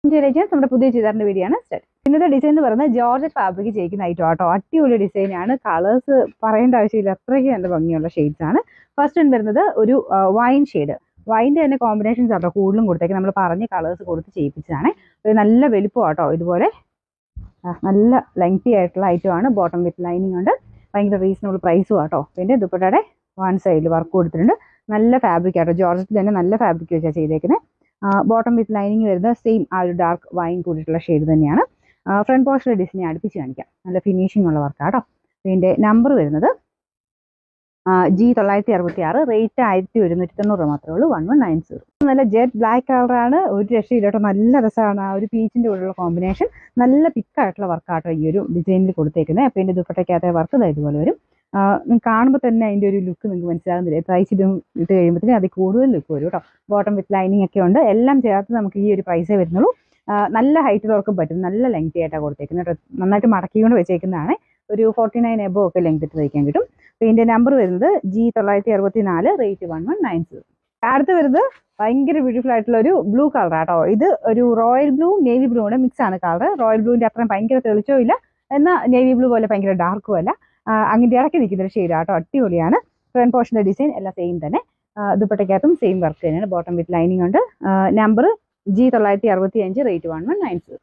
നമ്മുടെ പുതിയ ചുരിദാറിന്റെ വീഡിയോ ആണ് സ്റ്റാർട്ട്. ഇന്നത്തെ ഡിസൈൻ എന്ന് പറയുന്നത് ജോർജറ്റ് ഫാബ്രിക് ചെയ്യുന്ന ഐറ്റം ആട്ടോ. അടിപൊളി ഡിസൈനാണ്. കളേഴ്സ് പറയേണ്ട ആവശ്യമില്ല, അത്രയ്ക്ക് നല്ല ഭംഗിയുള്ള ഷെയ്ഡ്സ് ആണ്. ഫസ്റ്റ് വൺ വരുന്നത് ഒരു വൈൻ ഷെയ്ഡ്. വൈൻ്റെ തന്നെ കോമ്പിനേഷൻസ് ആട്ടോ കൂടുതലും കൊടുത്തേക്ക്. നമ്മൾ പറഞ്ഞ് കളേഴ്സ് കൊടുത്ത് ചെയ്യിപ്പിച്ചതാണ്. ഒരു നല്ല വലുപ്പം ആട്ടോ. ഇതുപോലെ നല്ല ലെങ്തി ആയിട്ടുള്ള ഐറ്റമാണ്. ബോട്ടം വിത്ത് ലൈനിങ് ഉണ്ട്. ഭയങ്കര റീസണബിൾ പ്രൈസും ആട്ടോ. പിന്നെ ദുപ്പട്ടയുടെ വൺ സൈഡിൽ വർക്ക് കൊടുത്തിട്ടുണ്ട്. നല്ല ഫാബ്രിക് ആട്ടോ. ജോർജറ്റിൽ തന്നെ നല്ല ഫാബ്രിക് വെച്ചാണ് ചെയ്തേക്കുന്നത്. ബോട്ടം വിത്ത് ലൈനിങ് വരുന്നത് സെയിം ആ ഒരു ഡാർക്ക് വൈൻ കൂടിയിട്ടുള്ള ഷെയ്ഡ് തന്നെയാണ്. ഫ്രണ്ട് പോർഷനിലെ ഡിസൈൻ അടുപ്പിച്ച് കാണിക്കാം. നല്ല ഫിനിഷിംഗ് ഉള്ള വർക്കാട്ടോ. ഇതിൻ്റെ നമ്പർ വരുന്നത് G966, റേറ്റ് 1190 മാത്രമേ ഉള്ളൂ. 1190. നല്ല ജെറ്റ് ബ്ലാക്ക് കളറാണ്. ഒരു രക്ഷയില്ല കേട്ടോ. നല്ല രസമാണ്. ആ ഒരു പീച്ചിൻ്റെ കൂടെയുള്ള കോമ്പിനേഷൻ. നല്ല തിക്കായിട്ടുള്ള വർക്കാട്ടോ ഈ ഒരു ഡിസൈനിൽ കൊടുത്തേക്കുന്നത്. അപ്പോൾ ഇതിൻ്റെ ദുപ്പട്ടയ്ക്കകത്തെ വർക്ക് ഇതുപോലെ വരും. കാണുമ്പോൾ തന്നെ അതിൻ്റെ ഒരു ലുക്ക് നിങ്ങൾക്ക് മനസ്സിലാകുന്നില്ല. പ്രൈസ് ഇട്ട് കഴിയുമ്പോഴത്തേക്കും അതിൽ കൂടുതൽ ലുക്ക് വരും കേട്ടോ. ബോട്ടം വിത്ത് ലൈനിങ് ഒക്കെ ഉണ്ട്. എല്ലാം ചേർത്ത് നമുക്ക് ഈ ഒരു പ്രൈസേ വരുന്നുള്ളൂ. നല്ല ഹൈറ്റിലുള്ളവർക്കും പറ്റും. നല്ല ലെങ്തി ആയിട്ടാണ് കൊടുത്തേക്കുന്നത് കേട്ടോ. നന്നായിട്ട് മടക്കിക്കൊണ്ട് വെച്ചേക്കുന്നതാണ്. ഒരു 49 എബോ ഒക്കെ ലെങ്ത് ഇട്ട് തയ്ക്കാൻ കിട്ടും. അപ്പോൾ ഇതിൻ്റെ നമ്പർ വരുന്നത് G964, റേറ്റ് 1190. അടുത്ത് വരുന്നത് ഭയങ്കര ബ്യൂട്ടിഫുൾ ആയിട്ടുള്ള ഒരു ബ്ലൂ കളർ ആട്ടോ. ഇത് ഒരു റോയൽ ബ്ലൂ നേവി ബ്ലൂ കൂടെ മിക്സ് ആണ് കളർ. റോയൽ ബ്ലൂവിൻ്റെ അത്രയും ഭയങ്കര തെളിച്ചോ ഇല്ല, എന്നാൽ നേവി ബ്ലൂ പോലെ ഭയങ്കര ഡാർക്കും അല്ല. അങ്ങനെ ഇടയ്ക്ക് നിൽക്കുന്ന ഒരു ഷെയ്ഡ് ആട്ടോ. അടിപൊളിയാണ്. ഫ്രണ്ട് പോർഷൻ്റെ ഡിസൈൻ എല്ലാം സെയിം തന്നെ. ദുപ്പട്ടയ്ക്കകത്തും സെയിം വർക്ക് തന്നെയാണ്. ബോട്ടം വിത്ത് ലൈനിങ് ഉണ്ട്. Number G965, rate 1190.